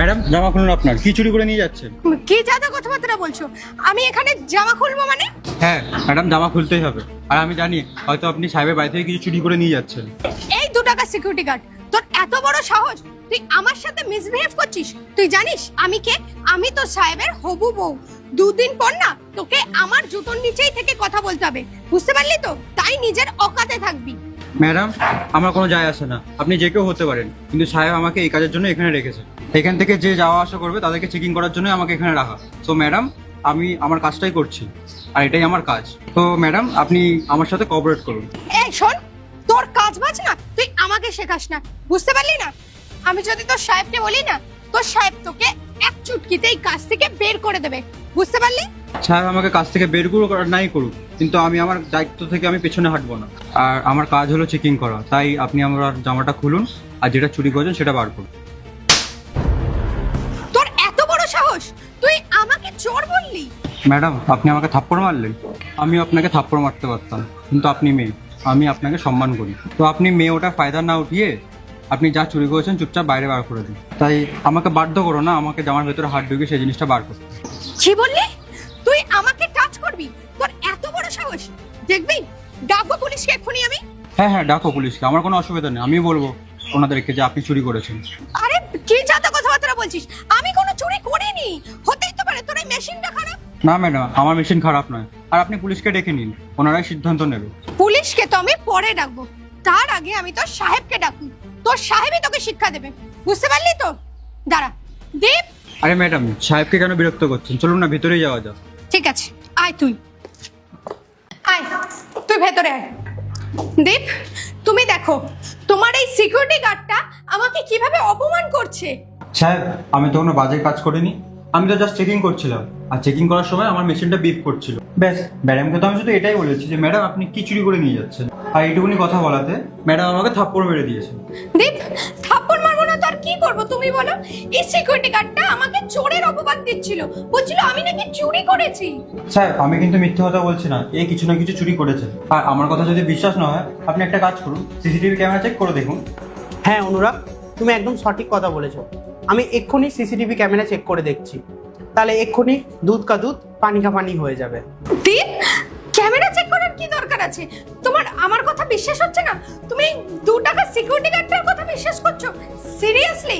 Madam জামা খুলুন, আপনার কি চুরি করে নিয়ে যাচ্ছেন? কি যাতা কথাবার্তা বলছো? আমি এখানে জামা খুলবো মানে? হ্যাঁ ম্যাডাম, জামা খুলতেই হবে। আর আমি জানি হয়তো আপনি সাহেবের বাড়ি থেকে কিছু চুরি করে নিয়ে যাচ্ছেন। এই 2 টাকা সিকিউরিটি গার্ড, তোর এত বড় সাহস, তুই আমার সাথে মিসবিহেভ করছিস? তুই জানিস আমি কে? আমি তো সাহেবের হবু বউ। 2 দিন পর না তোকে আমার জুতোর নিচেই থেকে কথা বলতে হবে, বুঝতে পারলি তো? তাই নিজের অকাতে থাকবি। ম্যাডাম আমার কোনো যায় আসে না, আপনি যে কেউ হতে পারেন, কিন্তু সাহেব আমাকে এই কাজের জন্য এখানে রেখেছে। এখান থেকে যে যাওয়া আসা করবে তাদেরকে চেকিং করার জন্য আমাকে এখানে রাখা। সো ম্যাডাম আমি আমার কাজটাই করছি, আর এটাই আমার কাজ। তো ম্যাডাম আপনি আমার সাথে কোঅপারেট করুন। এই শোন, তোর কাজ বাজ না তুই আমাকে শেখাস না, বুঝতে পারলি না? আমি যদি তোর সাহেবকে বলি না, তোর সাহেব তোকে এক চুটকিতেই কাজ থেকে বের করে দেবে, বুঝতে পারলি? সাহেব আমাকে কাজ থেকে বের করুক আর নাই করুক, কিন্তু আমি আমার দায়িত্ব থেকে আমি পেছনে হাঁটবো না। আর আমার কাজ হলো চেকিং করা, তাই আপনি আমার জামাটা খুলুন আর যেটা চুরি করেছেন সেটা বার করুন। তোর এত বড় সাহস, তুই আমাকে চোর বললি? ম্যাডাম আপনি আমাকে থাপ্পড় মারলেন, আমিও আপনাকে থাপ্পড় মারতে পারতাম, কিন্তু আপনি মেয়ে, আমি আপনাকে সম্মান করি। তো আপনি মেয়ে ওটা ফায়দা না উঠিয়ে আপনি যা চুরি করেছেন চুপচাপ বাইরে বার করে দিন। তাই আমাকে বাধ্য করো না আমাকে জামার ভেতরে হাত ঢুকিয়ে সেই জিনিসটা বার করতে। কি বললি? তুই আমাকে টাচ করবি? তোর এত বড় সাহস! দেখবি, ডাকবো পুলিশকে এক্ষুনি আমি। হ্যাঁ হ্যাঁ ডাকো পুলিশকে, আমার কোনো অসুবিধা নেই, আমি বলবো ওনাদেরকে যে আপনি চুরি করেছেন। আরে কি যাতা কথাবার্তা বলছিস? আমি কোনো চুরি করিনি। হতেই তো পারে তোর এই মেশিনটা খারাপ। না ম্যাডাম আমার মেশিন খারাপ নয়, আর আপনি পুলিশকে ডেকে নিন, ওনারাই সিদ্ধান্ত নেবে। পুলিশকে তো আমি পরে ডাকবো, তার আগে আমি তোর সাহেবকে ডাকবো। তোর সাহেবই তোকে শিক্ষা দেবে, বুঝতে পারলি তো? দাঁড়া দীপ। আরে ম্যাডাম সাহেবকে কেন বিরক্ত করছেন, চলুন না ভিতরেই যাওয়া যাক। ঠিক আছে, আয় তুই, আয় তুই ভেতরে আয়। দীপ, তুমি দেখো তোমার এই সিকিউরিটি গার্ডটা আমাকে কিভাবে অপমান করছে। সাহেব আমি তো কোনো বাজে কাজ করিনি, আমি তো জাস্ট চেকিং করছিলাম, আর চেকিং করার সময় আমার মেশিনটা বিপ করছিল, ব্যাস। ম্যাডামকে তো আমি শুধু এটাই বলেছি যে ম্যাডাম আপনি কি চুরি করে নিয়ে যাচ্ছেন, আর এইটুকুনি কথা বলাতে ম্যাডাম আমাকে থাপ্পড় মেরে দিয়েছেন। দীপ, থাপ্পড় মারবো না তো আর কি করবো তুমি বলো? এই সিকিউরিটি গার্ডটা আমাকে চোরের অপবাদ দিচ্ছিল, বলছিল আমি নাকি চুরি করেছি। স্যার আমি কিন্তু মিথ্যে কথা বলছি না, এই কিছু না কিছু চুরি করেছেন। আর আমার কথা যদি বিশ্বাস না হয় আপনি একটা কাজ করুন, সিসিটিভি ক্যামেরা চেক করে দেখুন। হ্যাঁ অনুরাগ, তুমি একদম সঠিক কথা বলেছো। আমি এক্ষুনি সিসিটিভি ক্যামেরা চেক করে দেখছি, তাহলে এক্ষুনি দুধ কা দুধ পানি কা পানি হয়ে যাবে। দীপ, ক্যামেরা চেক করার কি দরকার আছে? তোমার আমার কথা বিশ্বাস হচ্ছে না? তুমি 2 টাকা সিকিউরিটি গার্ডটার কথা বিশ্বাস করছো? সিরিয়াসলি?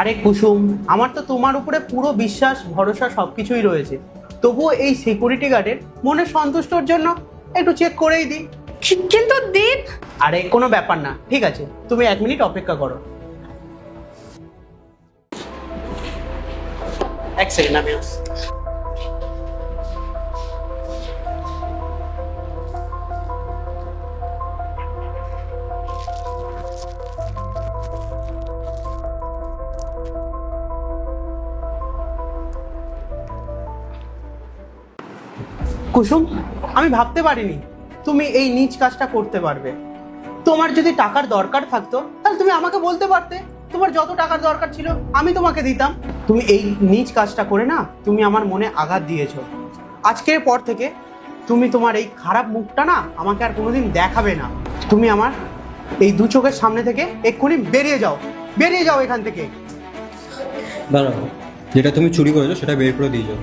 আরে কুসুম, আমার তো তোমার উপরে পুরো বিশ্বাস ভরসা সবকিছুই রয়েছে, তবুও এই সিকিউরিটি গার্ডের মনে সন্তুষ্টর জন্য একটু চেক করেই দিই। কিন্তু দীপ। আরে কোনো ব্যাপার না, ঠিক আছে, তুমি 1 মিনিট অপেক্ষা করো। 1 সেকেন্ড আমি আসছি। কুসুম, আমি ভাবতে পারিনি তুমি এই নীচ কাজটা করতে পারবে। তোমার যদি টাকার দরকার থাকতো তাহলে তুমি আমাকে বলতে পারতে, তোমার যত টাকার দরকার ছিল আমি তোমাকে দিতাম। তুমি এই নীচ কাজটা করে না তুমি আমার মনে আঘাত দিয়েছো। আজকের পর থেকে তুমি তোমার এই খারাপ মুখটা না আমাকে আর কোনোদিন দেখাবে না। তুমি আমার এই 2 চোখের সামনে থেকে এক্ষুনি বেরিয়ে যাও, বেরিয়ে যাও এখান থেকে। দাঁড়াও, যেটা তুমি চুরি করেছো সেটা বের করে দিয়ে যাও।